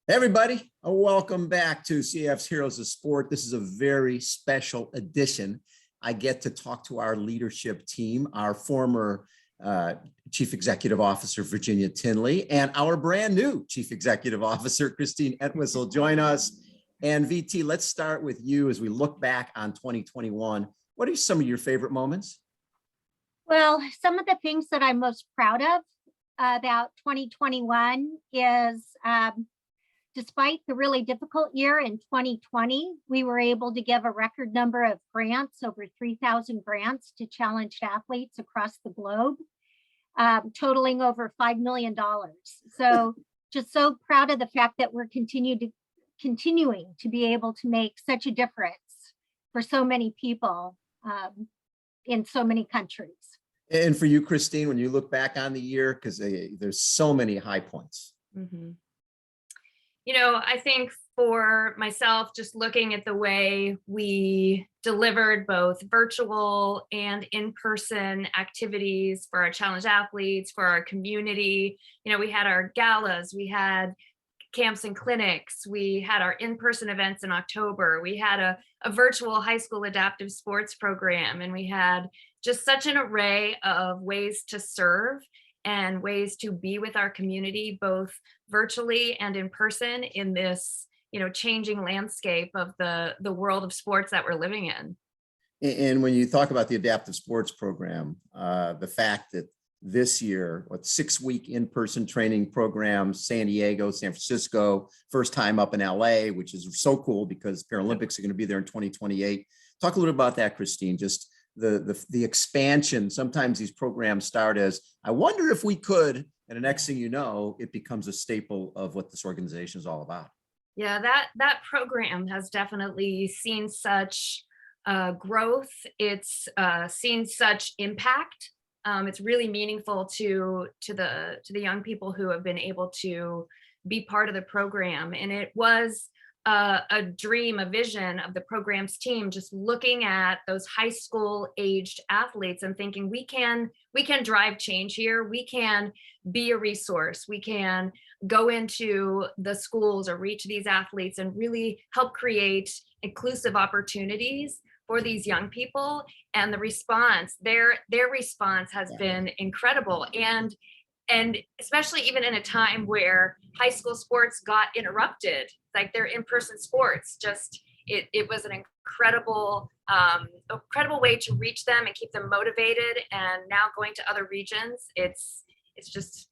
Everybody, welcome back to CF's Heroes of Sport. This is a very special edition. I get to talk to our leadership team, our former Chief Executive Officer, Virginia Tinley, and our brand new Chief Executive Officer, Kristine Entwistle, join us. And VT, let's start with you as we look back on 2021. What are some of your favorite moments? Well, some of the things that I'm most proud of about 2021 is despite the really difficult year in 2020, we were able to give a record number of grants, over 3,000 grants to challenged athletes across the globe, totaling over $5 million. So just so proud of the fact that we're continuing to be able to make such a difference for so many people in so many countries. And for you, Kristine, when you look back on the year, because there's so many high points. Mm-hmm. You know, I think for myself, just looking at the way we delivered both virtual and in-person activities for our challenged athletes, for our community, we had our galas, we had camps and clinics, we had our in-person events in October, we had a virtual high school adaptive sports program, and we had just such an array of ways to serve and ways to be with our community, both virtually and in person, in this, changing landscape of the world of sports that we're living in. And when you talk about the adaptive sports program, the fact that this year, 6-week in-person training programs, San Diego, San Francisco, first time up in LA, which is so cool because Paralympics are going to be there in 2028. Talk a little about that, Kristine, just the expansion. Sometimes these programs start as, I wonder if we could, and the next thing you know, it becomes a staple of what this organization is all about. Yeah, that program has definitely seen such growth. It's seen such impact. It's really meaningful to the young people who have been able to be part of the program. And it was a dream, a vision of the program's team, just looking at those high school aged athletes and thinking we can drive change here. We can be a resource. We can go into the schools or reach these athletes and really help create inclusive opportunities for these young people. And the response, their response has been incredible. And especially even in a time where high school sports got interrupted, like their in-person sports, just it was an incredible way to reach them and keep them motivated. And now going to other regions, it's just,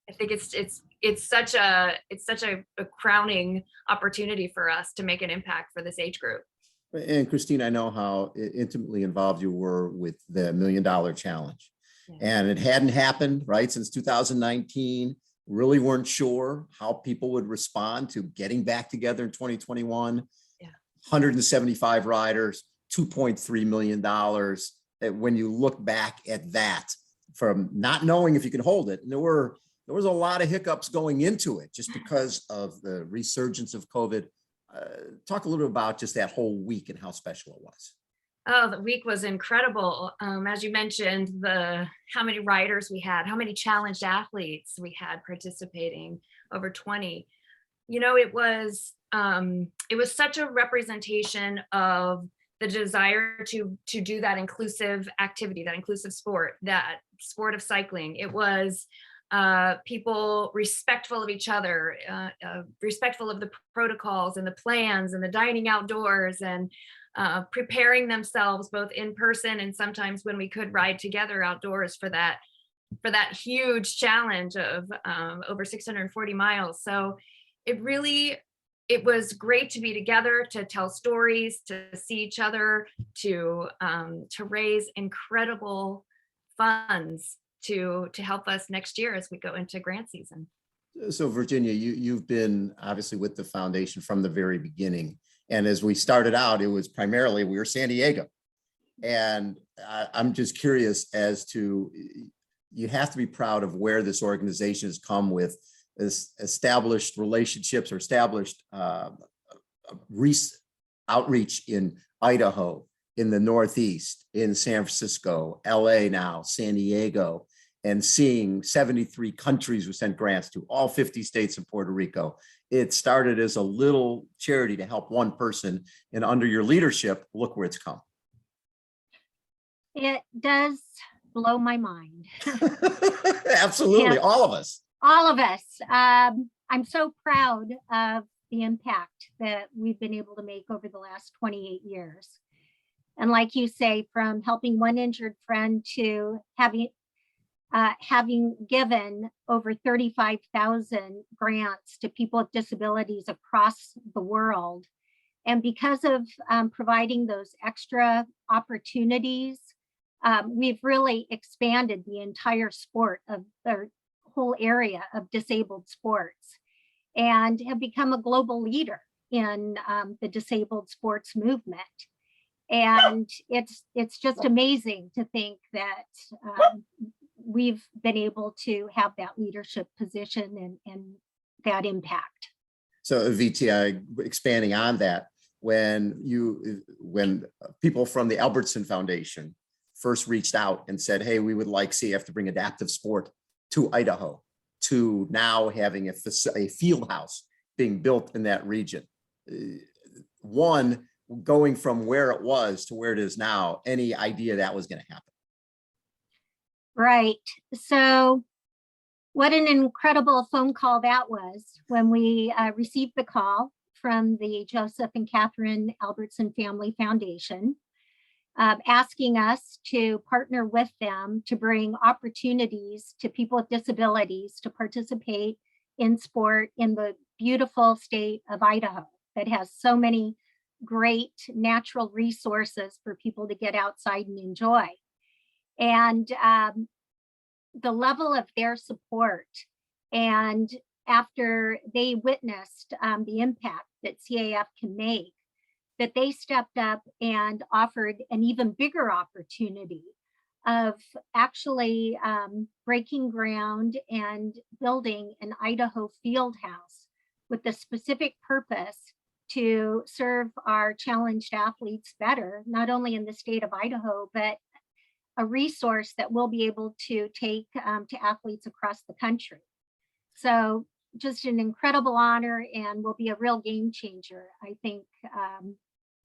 I think it's such a crowning opportunity for us to make an impact for this age group. And Kristine, I know how intimately involved you were with the $1 Million Challenge. Yeah. And it hadn't happened, right, since 2019. Really weren't sure how people would respond to getting back together in 2021. Yeah. 175 riders, $2.3 million. When you look back at that, from not knowing if you can hold it, and there was a lot of hiccups going into it just because of the resurgence of COVID. Talk a little bit about just that whole week and how special it was. Oh, the week was incredible. As you mentioned, how many riders we had, how many challenged athletes we had participating, over 20. It was such a representation of the desire to do that inclusive activity, that inclusive sport, that sport of cycling. It was people respectful of each other, respectful of the protocols and the plans and the dining outdoors, and preparing themselves both in person and sometimes when we could ride together outdoors for that huge challenge of over 640 miles. So it was great to be together, to tell stories, to see each other, to raise incredible funds to help us next year as we go into grant season. So Virginia, you've been obviously with the foundation from the very beginning. And as we started out, it was primarily, we were San Diego. And I'm just curious as to, you have to be proud of where this organization has come with established relationships or established outreach in Idaho, in the Northeast, in San Francisco, LA now, San Diego. and seeing 73 countries we sent grants to, all 50 states and Puerto Rico. It started as a little charity to help one person, and under your leadership, look where it's come. It does blow my mind. Absolutely, Yeah. all of us. All of us. I'm so proud of the impact that we've been able to make over the last 28 years. And like you say, from helping one injured friend to having given over 35,000 grants to people with disabilities across the world. And because of providing those extra opportunities, we've really expanded the entire sport of the whole area of disabled sports and have become a global leader in the disabled sports movement. And it's just amazing to think that we've been able to have that leadership position and that impact. So VT, expanding on that, when people from the Albertson Foundation first reached out and said, hey, we would like CAF to bring adaptive sport to Idaho, to now having a field house being built in that region. One, going from where it was to where it is now, any idea that was going to happen? Right. So what an incredible phone call that was when we received the call from the Joseph and Catherine Albertson Family Foundation, asking us to partner with them to bring opportunities to people with disabilities to participate in sport in the beautiful state of Idaho that has so many great natural resources for people to get outside and enjoy. And the level of their support, and after they witnessed the impact that CAF can make, that they stepped up and offered an even bigger opportunity of actually breaking ground and building an Idaho field house with the specific purpose to serve our challenged athletes better, not only in the state of Idaho, but a resource that we'll be able to take to athletes across the country. So just an incredible honor, and will be a real game changer, I think,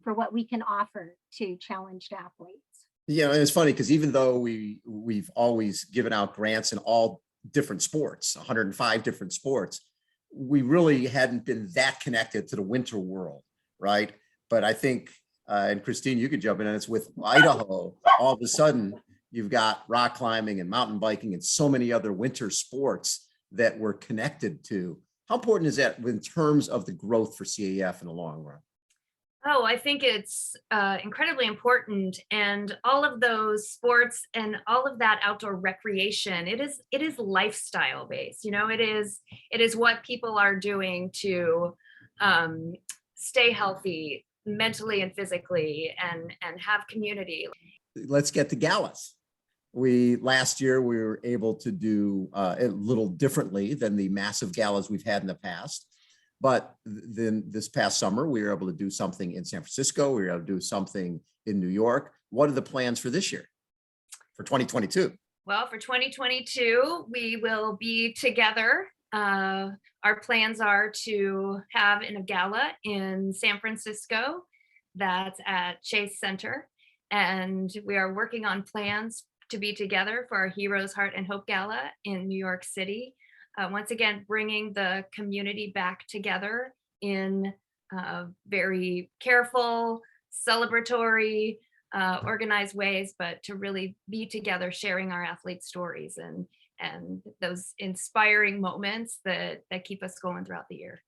for what we can offer to challenged athletes. Yeah, and it's funny because even though we've always given out grants in all different sports, 105 different sports, we really hadn't been that connected to the winter world, right? But I think, and Kristine, you could jump in, and it's with Idaho, all of a sudden you've got rock climbing and mountain biking and so many other winter sports that we're connected to. How important is that in terms of the growth for CAF in the long run? Oh, I think it's incredibly important, and all of those sports and all of that outdoor recreation, it is lifestyle based. You know, it is what people are doing to stay healthy mentally and physically, and have community. Let's get to galas. Last year we were able to do a little differently than the massive galas we've had in the past. But then this past summer, we were able to do something in San Francisco. We were able to do something in New York. What are the plans for this year, for 2022? Well, for 2022, we will be together. Our plans are to have a gala in San Francisco that's at Chase Center. And we are working on plans to be together for our Heroes, Heart and Hope Gala in New York City. Once again, bringing the community back together in very careful, celebratory, organized ways, but to really be together, sharing our athletes' stories and those inspiring moments that keep us going throughout the year.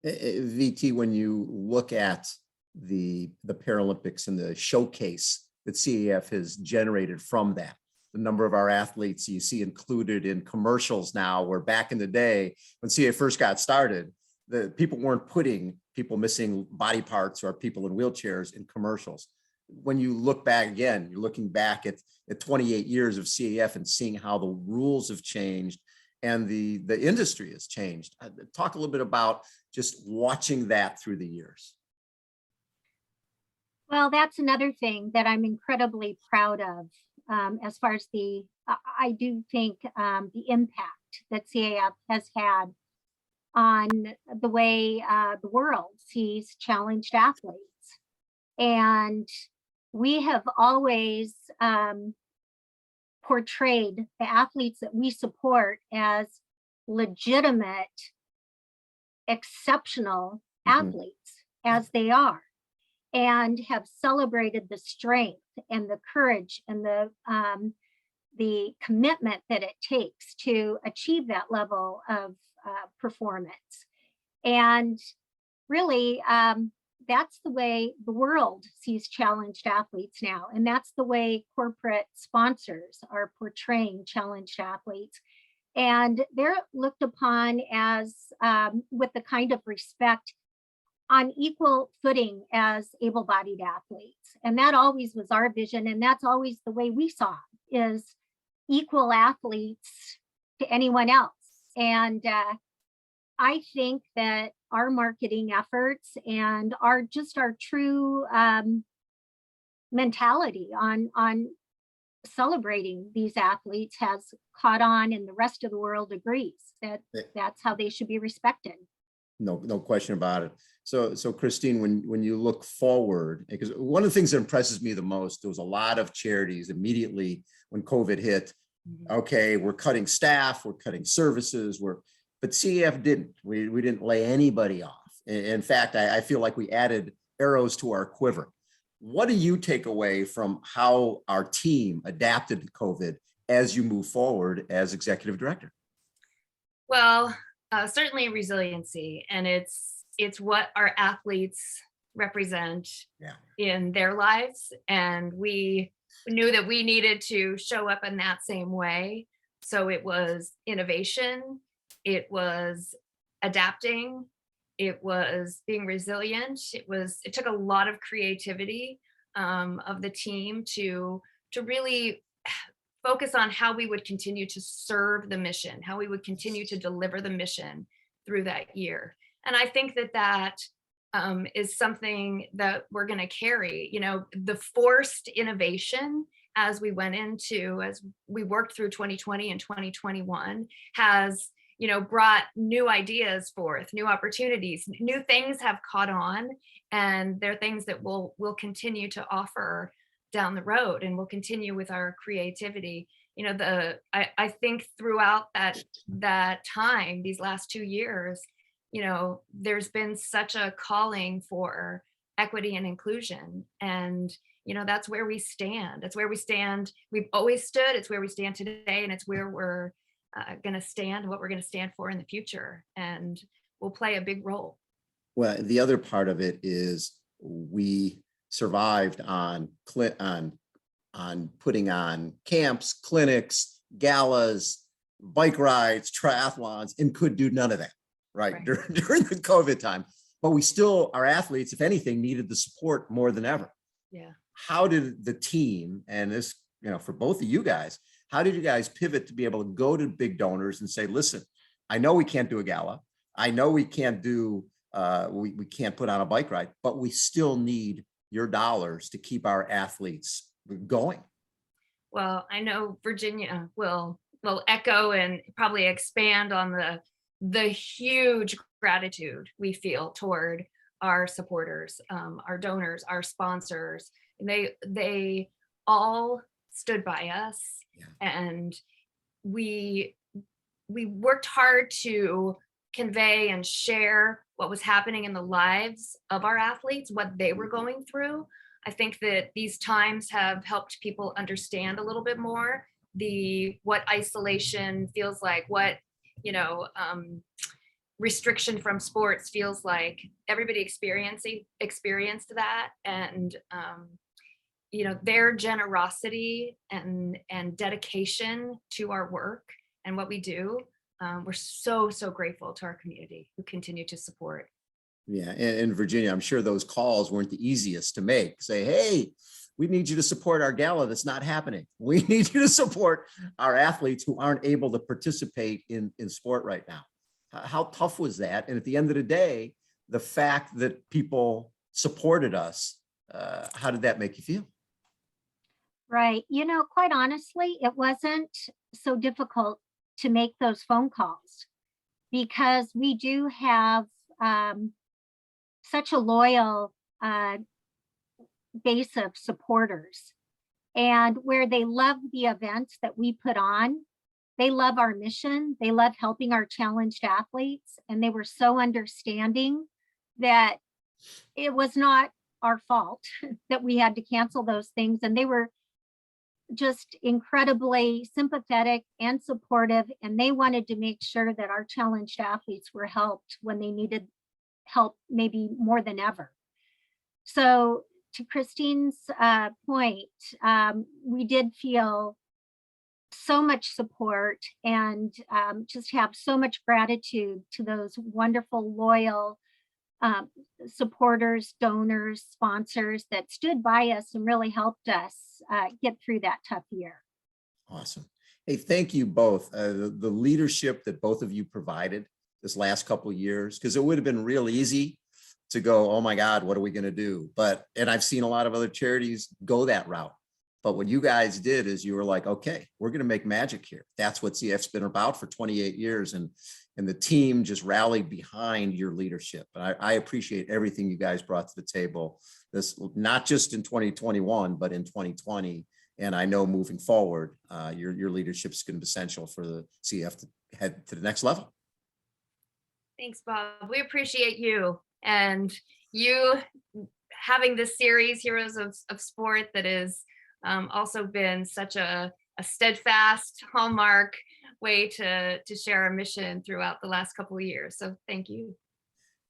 VT, when you look at the Paralympics and the showcase that CAF has generated from that, the number of our athletes you see included in commercials now, where back in the day when CAF first got started, the people weren't putting people missing body parts or people in wheelchairs in commercials. When you look back again, you're looking back at 28 years of CAF and seeing how the rules have changed and the industry has changed. Talk a little bit about just watching that through the years. Well, that's another thing that I'm incredibly proud of as far as the I do think the impact that CAF has had on the way the world sees challenged athletes. And we have always portrayed the athletes that we support as legitimate, exceptional athletes, as they are, and have celebrated the strength and the courage and the commitment that it takes to achieve that level of performance. And really, that's the way the world sees challenged athletes now. And that's the way corporate sponsors are portraying challenged athletes. And they're looked upon as with the kind of respect on equal footing as able-bodied athletes. And that always was our vision. And that's always the way we saw it, is equal athletes to anyone else. And I think that our marketing efforts and our true mentality on celebrating these athletes has caught on, and the rest of the world agrees that that's how they should be respected. No question about it. So Kristine, when you look forward, because one of the things that impresses me the most, there was a lot of charities immediately when COVID hit. Okay, we're cutting staff, we're cutting services, but CAF didn't. We didn't lay anybody off. In fact, I feel like we added arrows to our quiver. What do you take away from how our team adapted to COVID as you move forward as executive director? Well, certainly resiliency, and it's what our athletes represent in their lives, and we knew that we needed to show up in that same way. So it was innovation, it was adapting, it was being resilient. It took a lot of creativity of the team to really focus on how we would continue to serve the mission, how we would continue to deliver the mission through that year. And I think that is something that we're going to carry. The forced innovation as we worked through 2020 and 2021 has brought new ideas forth, new opportunities, new things have caught on, and they're things that we'll continue to offer down the road, and we'll continue with our creativity. I think throughout that time, these last 2 years, there's been such a calling for equity and inclusion, and that's where we stand. That's where we stand. We've always stood. It's where we stand today, and it's where we're going to stand, what we're going to stand for in the future, and we'll play a big role. Well, the other part of it is we survived on putting on camps, clinics, galas, bike rides, triathlons, and could do none of that, right. During the COVID time. But our athletes, if anything, needed the support more than ever. Yeah. How did the team, and this, for both of you guys, how did you guys pivot to be able to go to big donors and say, listen, I know we can't do a gala. I know we can't do, we can't put on a bike ride, but we still need your dollars to keep our athletes going. Well, I know Virginia will echo and probably expand on the huge gratitude we feel toward our supporters, our donors, our sponsors. They all stood by us, and we worked hard to convey and share what was happening in the lives of our athletes, what they were going through. I think that these times have helped people understand a little bit more what isolation feels like, what restriction from sports feels like. Everybody experienced that, and their generosity and dedication to our work and what we do. We're so grateful to our community who continue to support. Yeah, and Virginia, I'm sure those calls weren't the easiest to make. Say, hey, we need you to support our gala that's not happening. We need you to support our athletes who aren't able to participate in sport right now. How tough was that? And at the end of the day, the fact that people supported us, how did that make you feel? Right. You know, quite honestly, it wasn't so difficult to make those phone calls because we do have such a loyal base of supporters. And where they love the events that we put on, they love our mission, they love helping our challenged athletes, and they were so understanding that it was not our fault that we had to cancel those things. And they were just incredibly sympathetic and supportive, and they wanted to make sure that our challenged athletes were helped when they needed help, maybe more than ever. So to Kristine's point, we did feel so much support and just have so much gratitude to those wonderful, loyal supporters, donors, sponsors that stood by us and really helped us get through that tough year. Awesome. Hey, thank you both. The leadership that both of you provided this last couple of years, because it would have been real easy to go, oh my God, what are we going to do? And I've seen a lot of other charities go that route. But what you guys did is you were like, okay, we're going to make magic here. That's what CF's been about for 28 years. And the team just rallied behind your leadership. And I appreciate everything you guys brought to the table. This, not just in 2021, but in 2020. And I know moving forward, your leadership is going to be essential for the CF to head to the next level. Thanks, Bob. We appreciate you and you having this series, Heroes of Sport, that is also been such a steadfast hallmark way to share our mission throughout the last couple of years. So thank you.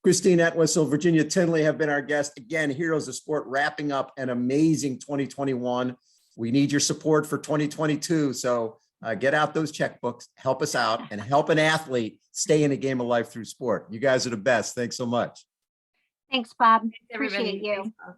Kristine Entwistle, Virginia Tinley have been our guest. Again, Heroes of Sport wrapping up an amazing 2021. We need your support for 2022. So get out those checkbooks, help us out, and help an athlete stay in a game of life through sport. You guys are the best. Thanks so much. Thanks, Bob. Thanks, everybody. Appreciate you. Thanks, Bob.